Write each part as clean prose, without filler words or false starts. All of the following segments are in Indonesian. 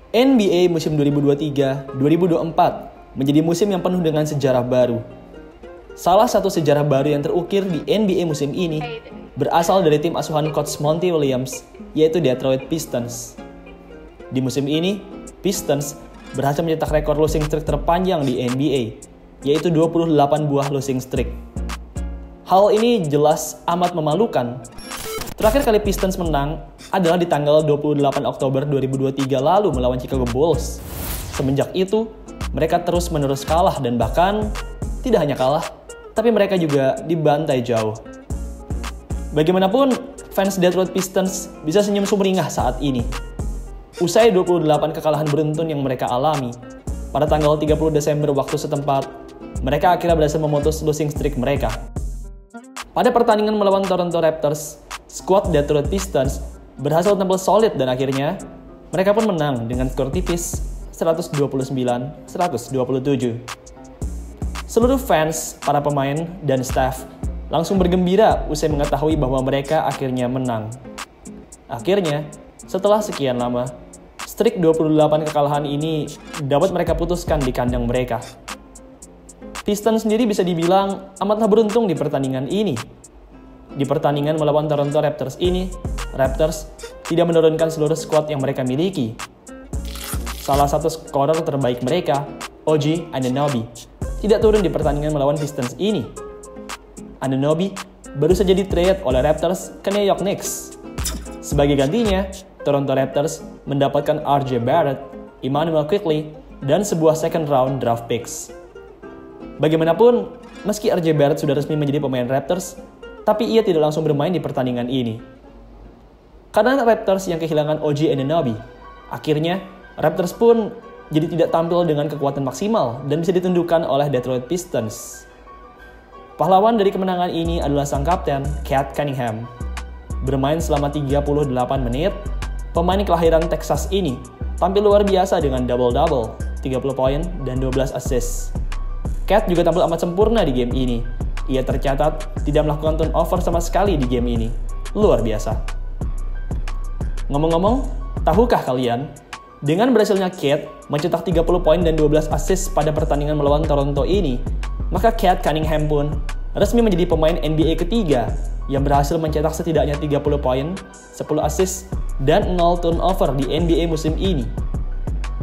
NBA musim 2023-2024 menjadi musim yang penuh dengan sejarah baru. Salah satu sejarah baru yang terukir di NBA musim ini berasal dari tim asuhan Coach Monty Williams, yaitu Detroit Pistons. Di musim ini, Pistons berhasil mencetak rekor losing streak terpanjang di NBA, yaitu 28 buah losing streak. Hal ini jelas amat memalukan. Terakhir kali Pistons menang adalah di tanggal 28 Oktober 2023 lalu melawan Chicago Bulls. Semenjak itu, mereka terus-menerus kalah dan bahkan tidak hanya kalah, tapi mereka juga dibantai jauh. Bagaimanapun, fans Detroit Pistons bisa senyum sumringah saat ini. Usai 28 kekalahan beruntun yang mereka alami, pada tanggal 30 Desember waktu setempat, mereka akhirnya berhasil memutus losing streak mereka. Pada pertandingan melawan Toronto Raptors, skuad Detroit Pistons berhasil tampil solid dan akhirnya mereka pun menang dengan skor tipis 129-127. Seluruh fans, para pemain, dan staff langsung bergembira usai mengetahui bahwa mereka akhirnya menang. Akhirnya, setelah sekian lama, streak 28 kekalahan ini dapat mereka putuskan di kandang mereka. Pistons sendiri bisa dibilang amatlah beruntung di pertandingan ini. Di pertandingan melawan Toronto Raptors ini, Raptors tidak menurunkan seluruh skuad yang mereka miliki. Salah satu skorer terbaik mereka, OG Anunoby, tidak turun di pertandingan melawan Pistons ini. Anunoby baru saja di-trade oleh Raptors ke New York Knicks. Sebagai gantinya, Toronto Raptors mendapatkan RJ Barrett, Immanuel Quickley, dan sebuah second round draft picks. Bagaimanapun, meski RJ Barrett sudah resmi menjadi pemain Raptors, tapi ia tidak langsung bermain di pertandingan ini. Karena Raptors yang kehilangan OG Anunoby, akhirnya Raptors pun jadi tidak tampil dengan kekuatan maksimal dan bisa ditundukkan oleh Detroit Pistons. Pahlawan dari kemenangan ini adalah sang kapten, Cade Cunningham. Bermain selama 38 menit, pemain kelahiran Texas ini tampil luar biasa dengan double-double, 30 poin dan 12 assist. Cade juga tampil amat sempurna di game ini. Ia tercatat tidak melakukan turnover sama sekali di game ini. Luar biasa. Ngomong-ngomong, tahukah kalian, dengan berhasilnya Cade mencetak 30 poin dan 12 assist pada pertandingan melawan Toronto ini, maka Cade Cunningham pun resmi menjadi pemain NBA ketiga yang berhasil mencetak setidaknya 30 poin, 10 assist, dan 0 turnover di NBA musim ini.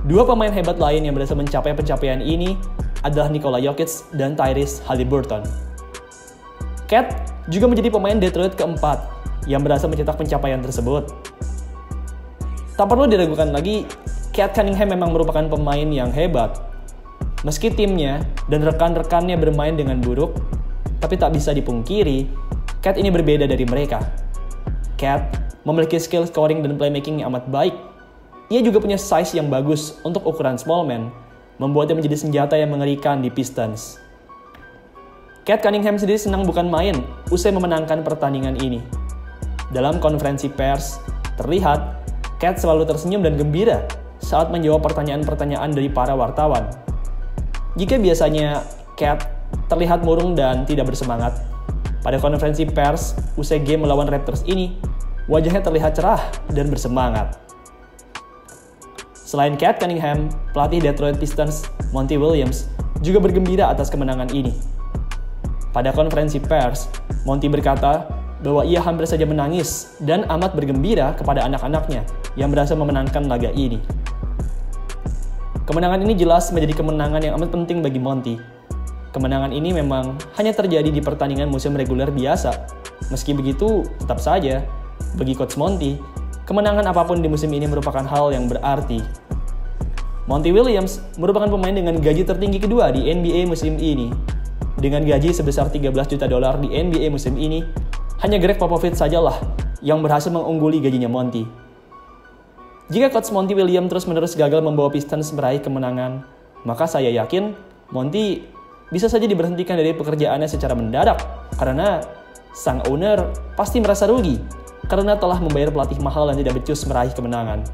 Dua pemain hebat lain yang berhasil mencapai pencapaian ini adalah Nikola Jokic dan Tyrese Haliburton. Cade juga menjadi pemain Detroit keempat yang berhasil mencetak pencapaian tersebut. Tak perlu diragukan lagi, Cade Cunningham memang merupakan pemain yang hebat. Meski timnya dan rekan-rekannya bermain dengan buruk, tapi tak bisa dipungkiri, Cade ini berbeda dari mereka. Cade memiliki skill scoring dan playmaking yang amat baik. Ia juga punya size yang bagus untuk ukuran small man, membuatnya menjadi senjata yang mengerikan di Pistons. Cade Cunningham sendiri senang bukan main usai memenangkan pertandingan ini. Dalam konferensi pers, terlihat Cade selalu tersenyum dan gembira saat menjawab pertanyaan-pertanyaan dari para wartawan. Jika biasanya Cade terlihat murung dan tidak bersemangat, pada konferensi pers usai game melawan Raptors ini, wajahnya terlihat cerah dan bersemangat. Selain Cade Cunningham, pelatih Detroit Pistons, Monty Williams, juga bergembira atas kemenangan ini. Pada konferensi pers, Monty berkata bahwa ia hampir saja menangis dan amat bergembira kepada anak-anaknya yang berhasil memenangkan laga ini. Kemenangan ini jelas menjadi kemenangan yang amat penting bagi Monty. Kemenangan ini memang hanya terjadi di pertandingan musim reguler biasa. Meski begitu, tetap saja, bagi Coach Monty, kemenangan apapun di musim ini merupakan hal yang berarti. Monty Williams merupakan pemain dengan gaji tertinggi kedua di NBA musim ini. Dengan gaji sebesar $13 juta di NBA musim ini, hanya Greg Popovich sajalah yang berhasil mengungguli gajinya Monty. Jika Coach Monty Williams terus-menerus gagal membawa Pistons meraih kemenangan, maka saya yakin Monty bisa saja diberhentikan dari pekerjaannya secara mendadak karena sang owner pasti merasa rugi karena telah membayar pelatih mahal dan tidak becus meraih kemenangan.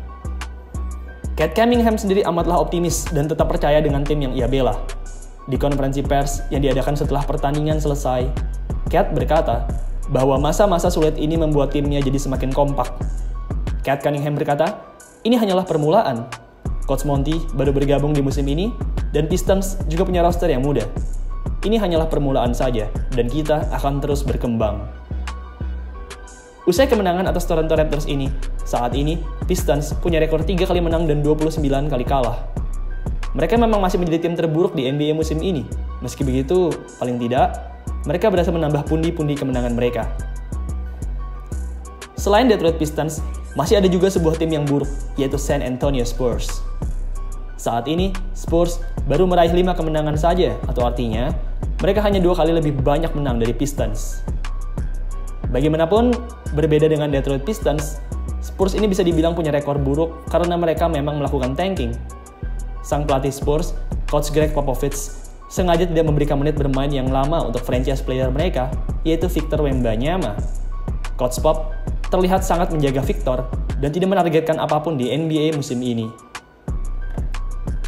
Cade Cunningham sendiri amatlah optimis dan tetap percaya dengan tim yang ia bela. Di konferensi pers yang diadakan setelah pertandingan selesai, Cade berkata bahwa masa-masa sulit ini membuat timnya jadi semakin kompak. Cade Cunningham berkata, "Ini hanyalah permulaan. Coach Monty baru bergabung di musim ini, dan Pistons juga punya roster yang muda. Ini hanyalah permulaan saja, dan kita akan terus berkembang. Usai kemenangan atas Toronto Raptors ini, saat ini Pistons punya rekor 3 kali menang dan 29 kali kalah. Mereka memang masih menjadi tim terburuk di NBA musim ini. Meski begitu, paling tidak, mereka berhasil menambah pundi-pundi kemenangan mereka. Selain Detroit Pistons, masih ada juga sebuah tim yang buruk, yaitu San Antonio Spurs. Saat ini, Spurs baru meraih 5 kemenangan saja, atau artinya, mereka hanya 2 kali lebih banyak menang dari Pistons. Bagaimanapun, berbeda dengan Detroit Pistons, Spurs ini bisa dibilang punya rekor buruk karena mereka memang melakukan tanking. Sang pelatih Spurs, Coach Greg Popovich, sengaja tidak memberikan menit bermain yang lama untuk franchise player mereka, yaitu Victor Wembanyama. Coach Pop terlihat sangat menjaga Victor dan tidak menargetkan apapun di NBA musim ini.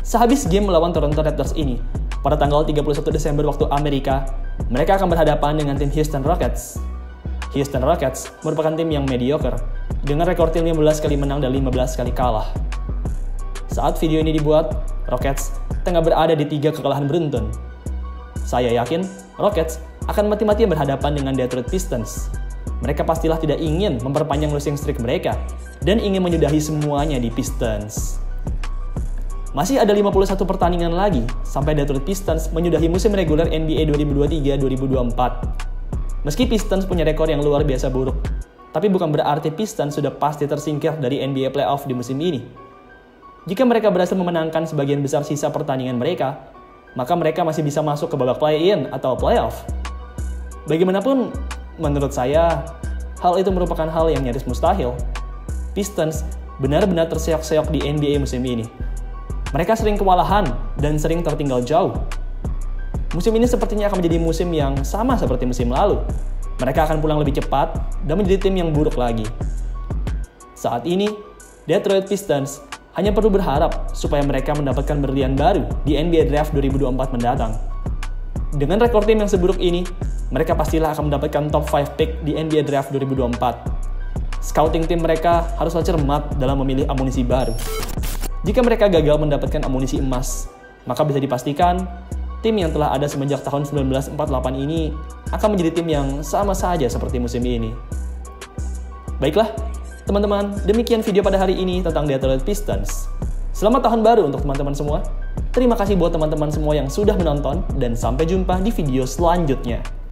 Sehabis game melawan Toronto Raptors ini, pada tanggal 31 Desember waktu Amerika, mereka akan berhadapan dengan tim Houston Rockets. Houston Rockets merupakan tim yang mediocre, dengan rekor tim 15 kali menang dan 15 kali kalah. Saat video ini dibuat, Rockets tengah berada di 3 kekalahan beruntun. Saya yakin Rockets akan mati-matian berhadapan dengan Detroit Pistons. Mereka pastilah tidak ingin memperpanjang losing streak mereka dan ingin menyudahi semuanya di Pistons. Masih ada 51 pertandingan lagi sampai Detroit Pistons menyudahi musim reguler NBA 2023-2024. Meski Pistons punya rekor yang luar biasa buruk, tapi bukan berarti Pistons sudah pasti tersingkir dari NBA playoff di musim ini. Jika mereka berhasil memenangkan sebagian besar sisa pertandingan mereka, maka mereka masih bisa masuk ke babak play-in atau playoff. Bagaimanapun, menurut saya, hal itu merupakan hal yang nyaris mustahil. Pistons benar-benar terseok-seok di NBA musim ini. Mereka sering kewalahan dan sering tertinggal jauh. Musim ini sepertinya akan menjadi musim yang sama seperti musim lalu. Mereka akan pulang lebih cepat dan menjadi tim yang buruk lagi. Saat ini, Detroit Pistons hanya perlu berharap supaya mereka mendapatkan berlian baru di NBA Draft 2024 mendatang. Dengan rekor tim yang seburuk ini, mereka pastilah akan mendapatkan top 5 pick di NBA Draft 2024. Scouting tim mereka haruslah cermat dalam memilih amunisi baru. Jika mereka gagal mendapatkan amunisi emas, maka bisa dipastikan tim yang telah ada semenjak tahun 1948 ini akan menjadi tim yang sama saja seperti musim ini. Baiklah, teman-teman, demikian video pada hari ini tentang Detroit Pistons. Selamat tahun baru untuk teman-teman semua. Terima kasih buat teman-teman semua yang sudah menonton, dan sampai jumpa di video selanjutnya.